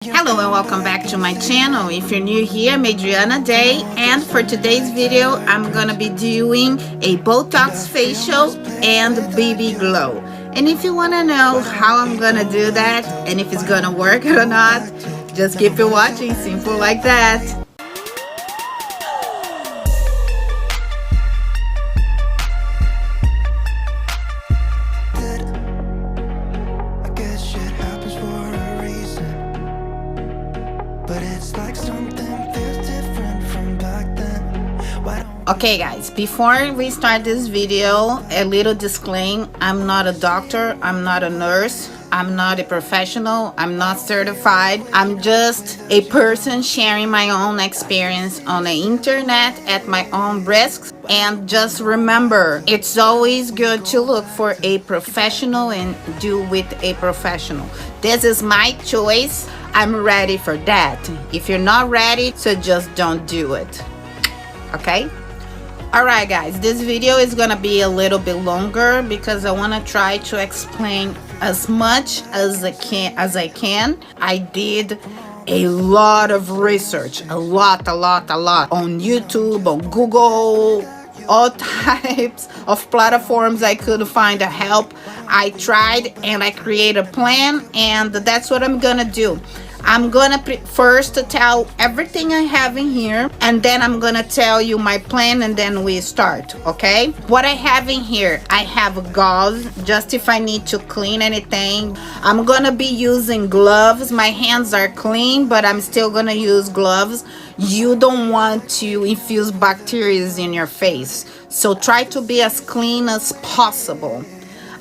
Hello and welcome back to my channel. If you're new here, I'm ADRIANADAY, and for today's video I'm gonna be doing a Botox facial and BB glow. And if you want to know how I'm gonna do that and if it's gonna work or not, just keep it watching. Simple like that. Okay guys, before we start this video, a little disclaimer: I'm not a doctor, I'm not a nurse, I'm not a professional, I'm not certified. I'm just a person sharing my own experience on the internet at my own risks. And just remember, it's always good to look for a professional and do with a professional. This is my choice. I'm ready for that. If you're not ready, so just don't do it. Okay? Alright guys, this video is gonna be a little bit longer because I want to try to explain as much as I can. I did a lot of research, a lot on YouTube, on Google, all types of platforms I could find to help. I tried and I created a plan, and that's what I'm gonna do. I'm gonna first tell everything I have in here, and then I'm gonna tell you my plan, and then we start. Okay, what I have in here: I have gauze, just if I need to clean anything. I'm gonna be using gloves. My hands are clean, but I'm still gonna use gloves. You don't want to infuse bacteria in your face, so try to be as clean as possible.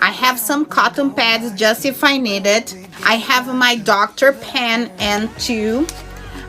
I have some cotton pads just if I need it. I have my doctor pen and tube.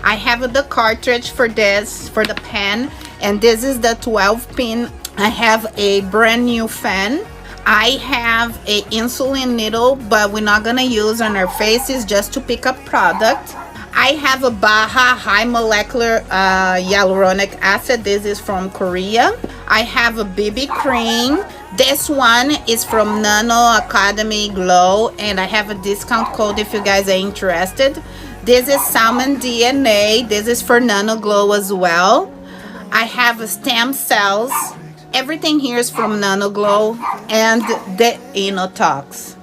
I have the cartridge for this, for the pen, and this is the 12 pin. I have a brand new fan. I have a insulin needle, but we're not gonna use on our faces, just to pick up product. I have a Baha high molecular hyaluronic acid. This is from Korea. I have a BB cream. This one is from Nano Academy Glow, and I have a discount code if you guys are interested. This is Salmon DNA. This is for Nano Glow as well. I have stem cells. Everything here is from Nano Glow, and the Inotox,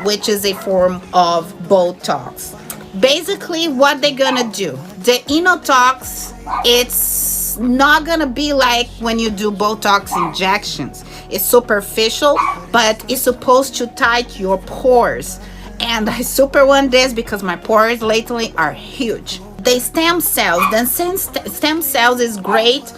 which is a form of Botox. Basically, what they're gonna do, the Inotox, it's not gonna be like when you do Botox injections. It's superficial, but it's supposed to tight your pores. And I super want this because my pores lately are huge. The stem cells, stem cells is great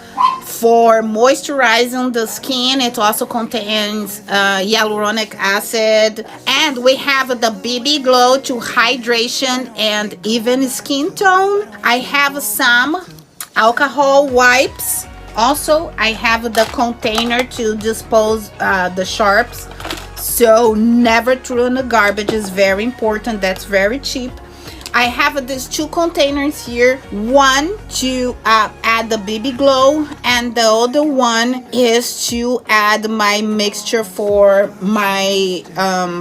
for moisturizing the skin. It also contains hyaluronic acid, and we have the BB glow to hydration and even skin tone. I have some alcohol wipes. Also, I have the container to dispose the sharps, so never throw in the garbage is very important. That's very cheap. I have these two containers here, one to add the BB glow, and the other one is to add my mixture for my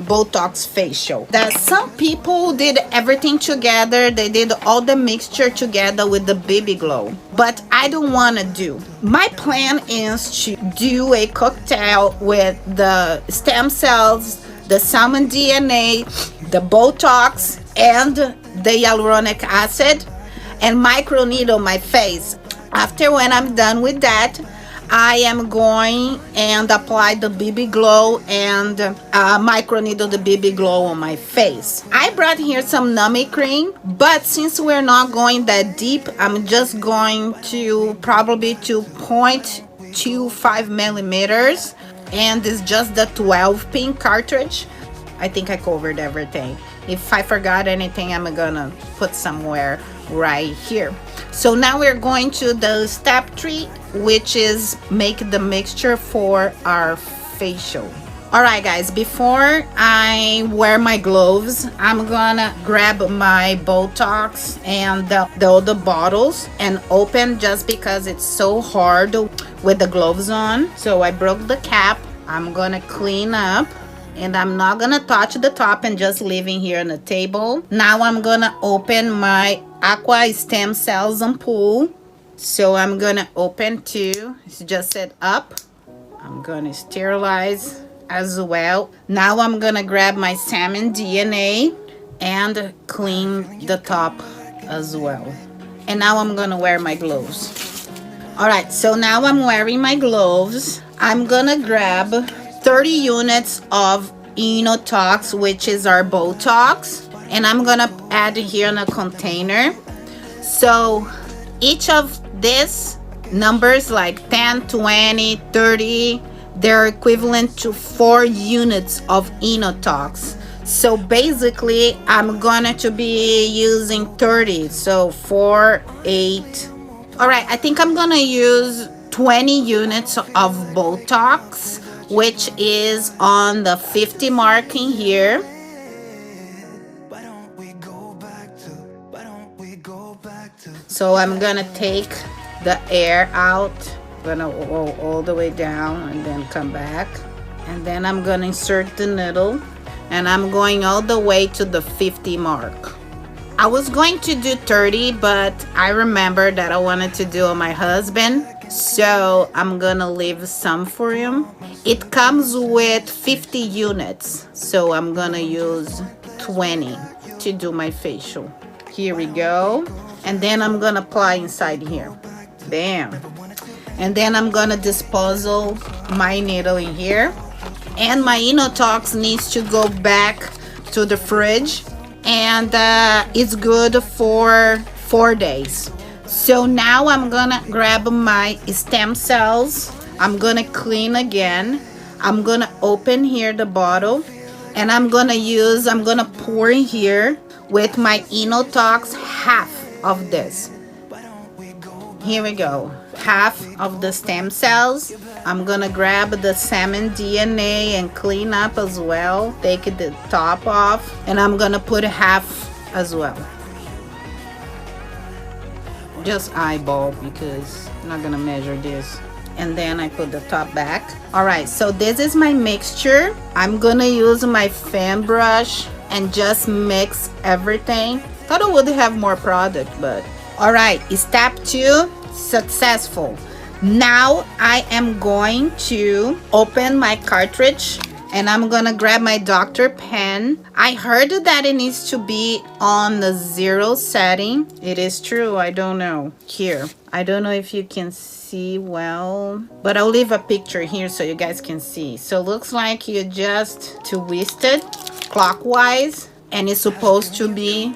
Botox facial. That some people did everything together. They did all the mixture together with the BB glow, but I don't want to do. My plan is to do a cocktail with the stem cells, the salmon DNA, the Botox, and the hyaluronic acid, and microneedle my face. After, when I'm done with that, I am going and apply the BB glow and microneedle the BB glow on my face. I brought here some numbing cream, but since we're not going that deep, I'm just going to probably 2.25 millimeters, and it's just the 12 pin cartridge. I think I covered everything. If I forgot anything, I'm gonna put somewhere right here. So now we're going to the step 3, which is make the mixture for our facial. Alright guys, before I wear my gloves, I'm gonna grab my Botox and the other bottles and open, just because it's so hard with the gloves on. So I broke the cap. I'm gonna clean up and I'm not gonna touch the top and just leaving here on the table. Now I'm gonna open my aqua stem cells ampoule. So I'm gonna open two. It's just set up. I'm gonna sterilize as well. Now I'm gonna grab my salmon DNA and clean the top as well. And now I'm gonna wear my gloves. All right, so now I'm wearing my gloves. I'm gonna grab 30 units of Inotox, which is our Botox, and I'm gonna add here in a container. So each of this numbers like 10, 20, 30, they're equivalent to 4 units of Inotox. So basically I'm going to be using 30, so 4, 8. All right, I think I'm gonna use 20 units of Botox, which is on the 50 mark in here. So I'm gonna take the air out, gonna go all the way down and then come back, and then I'm gonna insert the needle, and I'm going all the way to the 50 mark. I was going to do 30, but I remembered that I wanted to do on my husband, so I'm gonna leave some for him. It comes with 50 units, so I'm gonna use 20 to do my facial. Here we go. And then I'm gonna apply inside here. Bam. And then I'm gonna dispose my needle in here. And my Inotox needs to go back to the fridge, and it's good for 4 days. So now I'm gonna grab my stem cells. I'm gonna clean again. I'm gonna open here the bottle, and I'm gonna pour in here with my Inotox half of this. Here we go, half of the stem cells. I'm gonna grab the salmon DNA and clean up as well, take the top off, and I'm gonna put half as well. Just eyeball because I'm not gonna measure this. And then I put the top back. All right, so this is my mixture. I'm gonna use my fan brush and just mix everything. Thought I would have more product, but all right, step 2 successful. Now I am going to open my cartridge, and I'm gonna grab my Dr. pen. I heard that it needs to be on the 0 setting. It is true, I don't know. Here, I don't know if you can see well, but I'll leave a picture here so you guys can see. So it looks like you just twist it clockwise, and it's supposed to be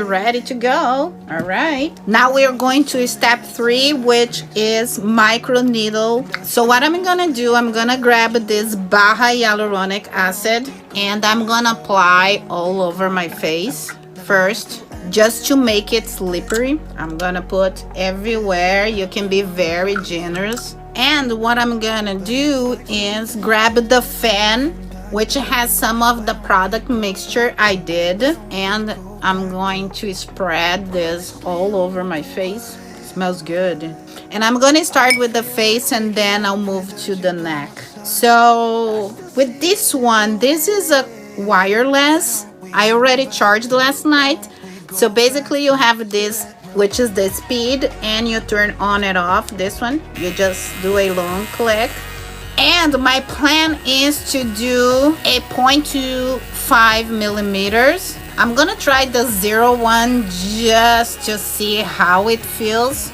ready to go. All right, now we are going to step 3, which is micro needle. So what I'm gonna do, I'm gonna grab this Baja Hyaluronic Acid, and I'm gonna apply all over my face first, just to make it slippery. I'm gonna put everywhere. You can be very generous. And what I'm gonna do is grab the fan, which has some of the product mixture I did, and I'm going to spread this all over my face. It smells good. And I'm gonna start with the face, and then I'll move to the neck. So with this one, this is a wireless. I already charged last night. So basically you have this, which is the speed, and you turn on and off. This one, you just do a long click. And my plan is to do a 0.25 millimeters. I'm gonna try the 01 just to see how it feels.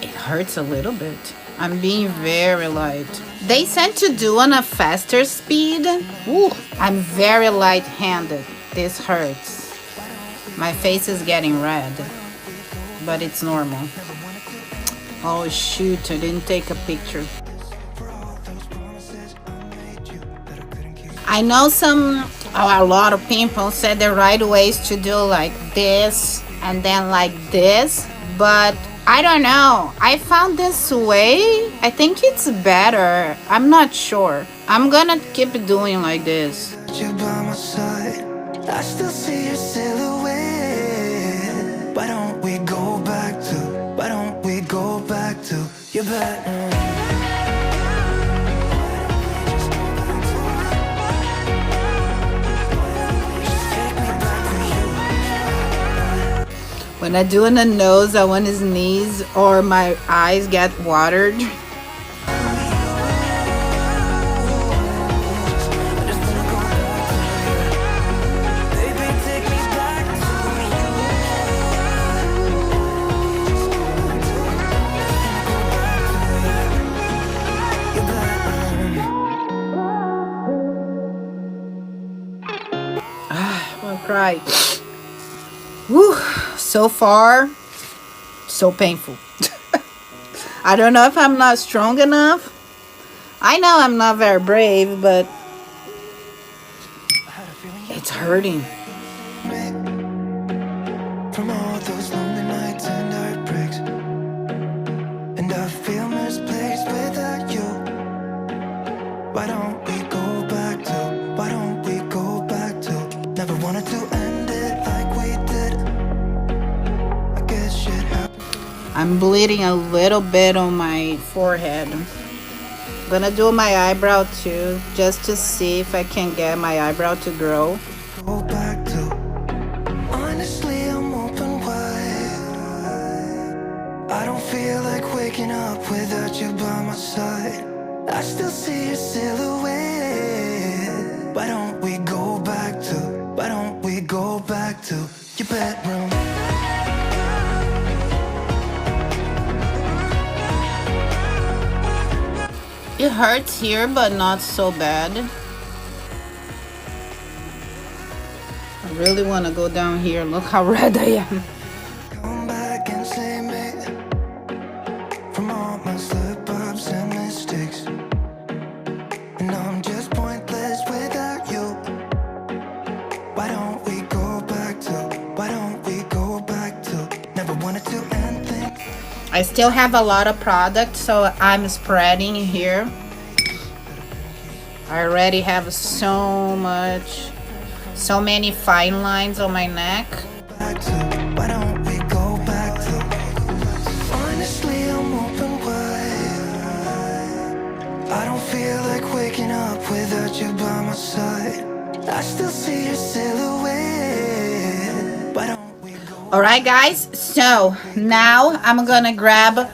It hurts a little bit. I'm being very light. They said to do on a faster speed. Ooh, I'm very light-handed. This hurts. My face is getting red, but it's normal. Oh shoot, I didn't take a picture. I know a lot of people said the right way is to do like this and then like this, but I don't know. I found this way. I think it's better. I'm not sure. I'm gonna keep doing like this. You're by my side. I still see your silhouette. Why don't we go back to your bed? When I do in the nose, I want to sneeze or my eyes get watered. I'll cry. Whew. So far, so painful. I don't know if I'm not strong enough. I know I'm not very brave, but it's hurting. From all those lonely nights and heartbreaks, and I feel misplaced without you. Why don't we go back to? Why don't we go back to? Never wanted to end it like we did. I guess shit happened. I'm bleeding a little bit on my forehead. I'm gonna do my eyebrow too, just to see if I can get my eyebrow to grow. Go back to. Honestly, I'm open wide. I don't feel like waking up without you by my side. I still see your silhouette. Why don't we go back to? Why don't we go back to your bedroom? It hurts here, but not so bad. I really want to go down here. Look how red I am. Come back and save me from all my slip-ups and mistakes. And I'm just pointless without you. Why don't we go back to? Why don't we go back to? Never wanted to end things. I still have a lot of product, so I'm spreading here. I already have so many fine lines on my neck. Back to. Why don't we go back to? Honestly, I'm open wide. I don't feel like waking up without you by my side. I still see your silhouette. Why don't we go? Alright guys, so now I'm gonna grab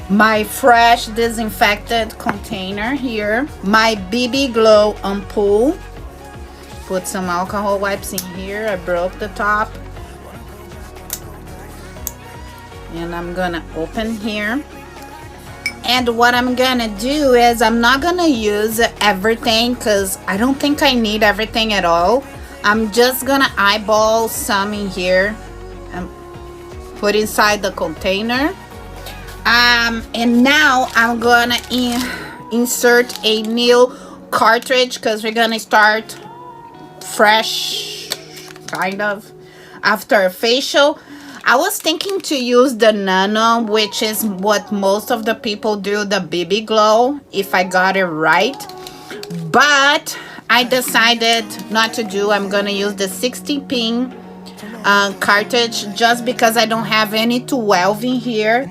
my fresh disinfectant container here, my BB Glow ampoule, put some alcohol wipes in here. I broke the top, and I'm gonna open here. And what I'm gonna do is I'm not gonna use everything because I don't think I need everything at all. I'm just gonna eyeball some in here and put inside the container. And now I'm gonna insert a new cartridge because we're gonna start fresh, kind of, after a facial. I was thinking to use the Nano, which is what most of the people do, the BB Glow, if I got it right. But I decided not to do. I'm gonna use the 60 pin cartridge just because I don't have any 12 in here.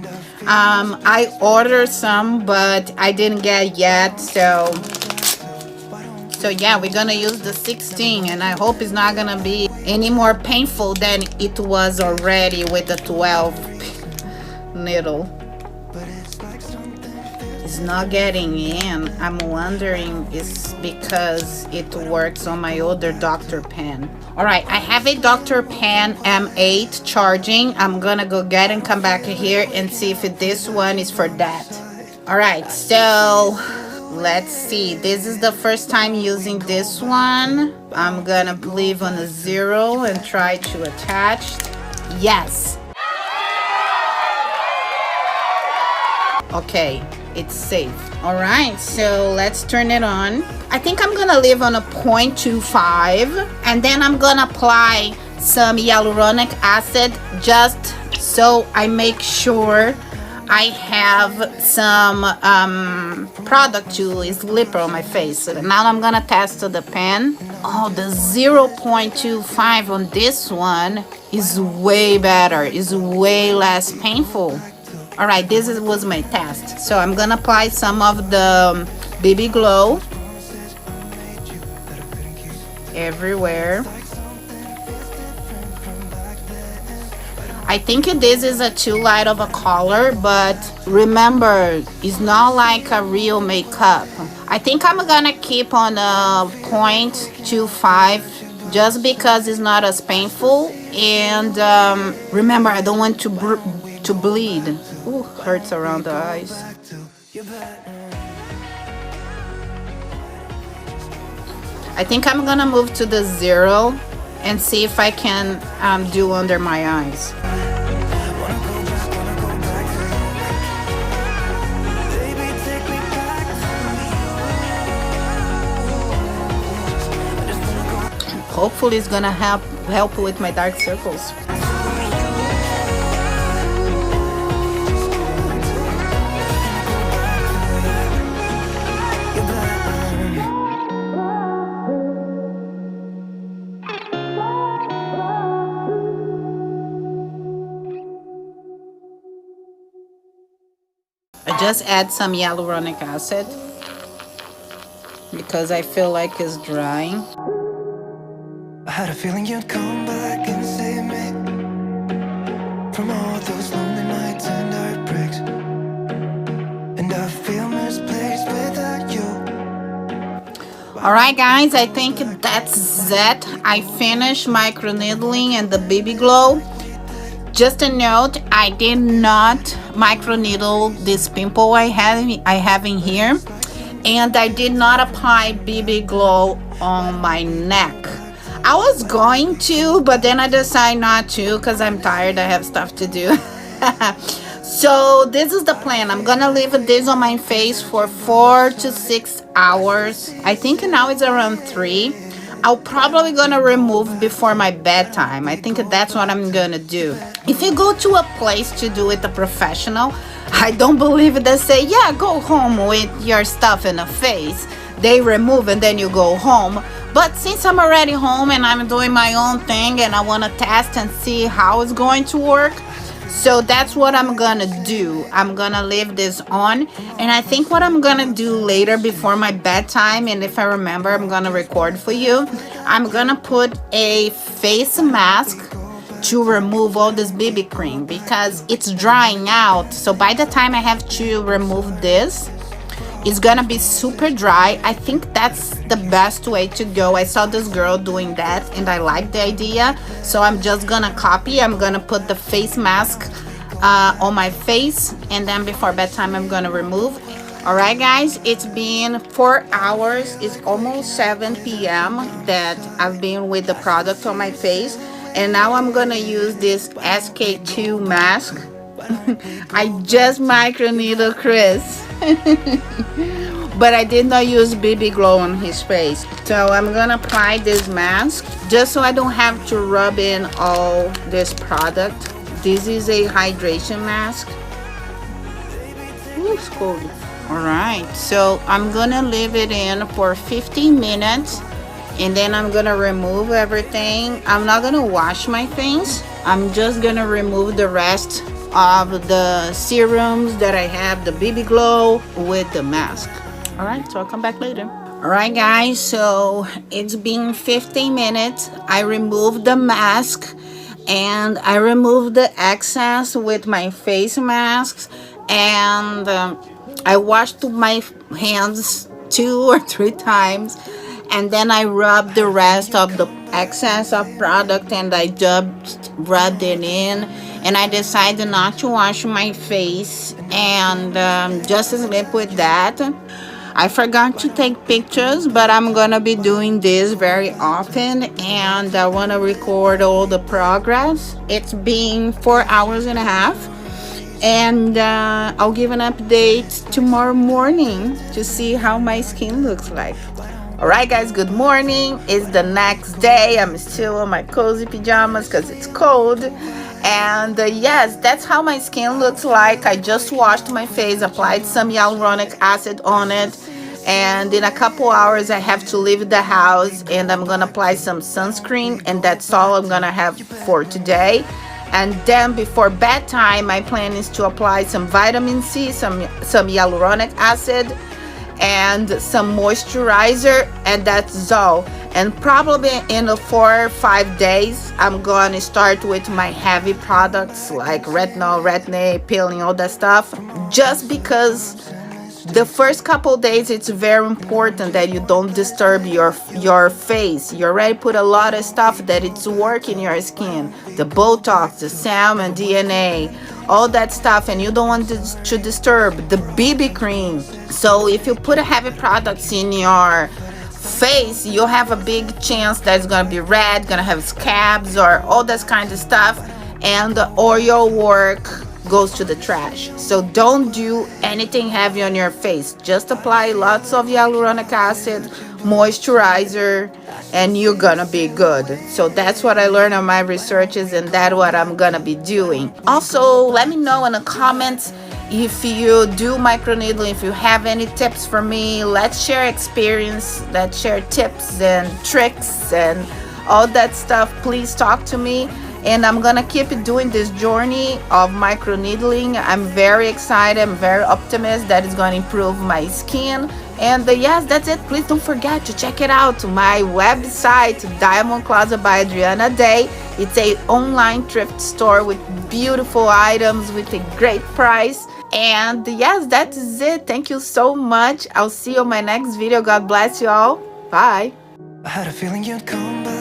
I ordered some, but I didn't get yet, so yeah, we're gonna use the 16, and I hope it's not gonna be any more painful than it was already with the 12 needle. It's not getting in. I'm wondering it's because it works on my older Dr. Pen. Alright, I have a Dr. Pen M8 charging. I'm gonna go get and come back here and see if this one is for that. Alright, so let's see. This is the first time using this one. I'm gonna leave on a 0 and try to attach. Yes. Okay, it's safe. All right, so let's turn it on. I think I'm gonna leave on a 0.25, and then I'm gonna apply some hyaluronic acid just so I make sure I have some product to slip on my face. So now I'm gonna test the pen. Oh, the 0.25 on this one is way better. It's way less painful. All right, was my test. So I'm gonna apply some of the BB Glow everywhere. I think this is a too light of a color, but remember, it's not like a real makeup. I think I'm gonna keep on a 0.25 just because it's not as painful. And remember, I don't want to bleed. Ooh, hurts around the eyes. I think I'm gonna move to the 0 and see if I can do under my eyes. Hopefully it's gonna help with my dark circles. I just add some hyaluronic acid because I feel like it's drying. I had a feeling you'd come back and save me from all those lonely nights and heartbreaks, and I feel misplaced without you. Alright guys, I think that's it. I finished microneedling and the BB Glow. Just a note, I did not microneedle this pimple I have in here, and I did not apply BB Glow on my neck. I was going to, but then I decided not to because I'm tired. I have stuff to do. So this is the plan. I'm gonna leave this on my face for 4 to 6 hours. I think now it's around 3. I'll probably gonna remove before my bedtime. I think that's what I'm gonna do. If you go to a place to do it a professional, I don't believe they say, yeah, go home with your stuff in the face. They remove and then you go home. But since I'm already home and I'm doing my own thing and I want to test and see how it's going to work, so that's what I'm gonna do. I'm gonna leave this on, and I think what I'm gonna do later before my bedtime, and if I remember, I'm gonna record for you, I'm gonna put a face mask to remove all this BB cream because it's drying out. So by the time I have to remove this, it's gonna be super dry. I think that's the best way to go. I saw this girl doing that and I like the idea, so I'm just gonna copy. I'm gonna put the face mask on my face, and then before bedtime I'm gonna remove. Alright guys, it's been 4 hours. It's almost 7 p.m. that I've been with the product on my face, and now I'm gonna use this SK2 mask. I just microneedled Chris. But I did not use BB Glow on his face. So I'm gonna apply this mask just so I don't have to rub in all this product. This is a hydration mask. Ooh, it's cold. Alright, so I'm gonna leave it in for 15 minutes and then I'm gonna remove everything. I'm not gonna wash my things. I'm just gonna remove the rest of the serums that I have, the BB Glow with the mask. Alright, so I'll come back later. Alright guys, so it's been 15 minutes. I removed the mask and I removed the excess with my face masks, and I washed my hands 2 or 3 times, and then I rubbed the rest of the excess of product and I just rubbed it in. And I decided not to wash my face and just sleep with that. I forgot to take pictures, but I'm gonna be doing this very often, and I wanna record all the progress. It's been 4 hours and a half, and I'll give an update tomorrow morning to see how my skin looks like. Alright guys, good morning. It's the next day. I'm still in my cozy pajamas because it's cold. And yes, that's how my skin looks like. I just washed my face, applied some hyaluronic acid on it, and in a couple hours I have to leave the house, and I'm gonna apply some sunscreen, and that's all I'm gonna have for today. And then before bedtime, my plan is to apply some vitamin C, some hyaluronic acid, and some moisturizer, and that's all. And probably in the 4 or 5 days, I'm gonna start with my heavy products like retinol, retin-A, peeling, all that stuff. Just because the first couple days, it's very important that you don't disturb your face. You already put a lot of stuff that it's working your skin. The Botox, the salmon, DNA, all that stuff, and you don't want to disturb the BB cream. So if you put a heavy products in your face, you have a big chance that it's gonna be red, gonna have scabs or all that kind of stuff, and or your work goes to the trash. So don't do anything heavy on your face. Just apply lots of hyaluronic acid, moisturizer, and you're gonna be good. So that's what I learned on my researches, and that's what I'm gonna be doing. Also, let me know in the comments if you do microneedling, if you have any tips for me. Let's share experience, let's share tips and tricks and all that stuff. Please talk to me, and I'm gonna keep doing this journey of microneedling. I'm very excited, I'm very optimistic that it's gonna improve my skin. And yes, that's it. Please don't forget to check it out. My website, Diamond Closet by Adrianaday. It's a online thrift store with beautiful items with a great price. And yes, that is it. Thank you so much. I'll see you on my next video. God bless you all. Bye. I had a feeling you'd come back.